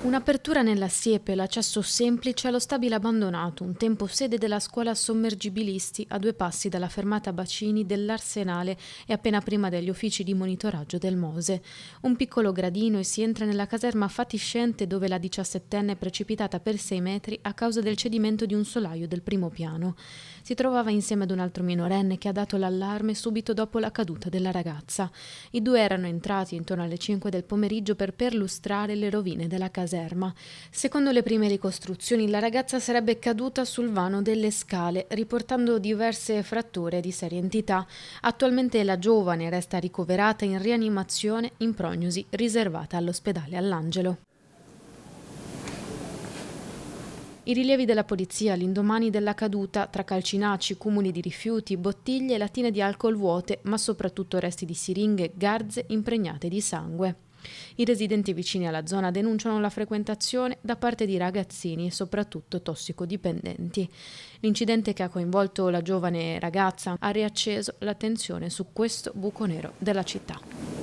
Un'apertura nella siepe, l'accesso semplice allo stabile abbandonato, un tempo sede della scuola sommergibilisti a 2 passi dalla fermata bacini dell'Arsenale e appena prima degli uffici di monitoraggio del Mose. Un piccolo gradino e si entra nella caserma fatiscente dove la 17enne è precipitata per 6 metri a causa del cedimento di un solaio del primo piano. Si trovava insieme ad un altro minorenne che ha dato l'allarme subito dopo la caduta della ragazza. I due erano entrati intorno alle 5 del pomeriggio per perlustrare le rovine della caserma. Secondo le prime ricostruzioni, la ragazza sarebbe caduta sul vano delle scale, riportando diverse fratture di seria entità. Attualmente la giovane resta ricoverata in rianimazione in prognosi riservata all'ospedale All'Angelo. I rilievi della polizia all'indomani della caduta, tra calcinacci, cumuli di rifiuti, bottiglie e lattine di alcol vuote, ma soprattutto resti di siringhe, garze impregnate di sangue. I residenti vicini alla zona denunciano la frequentazione da parte di ragazzini, soprattutto tossicodipendenti. L'incidente che ha coinvolto la giovane ragazza ha riacceso l'attenzione su questo buco nero della città.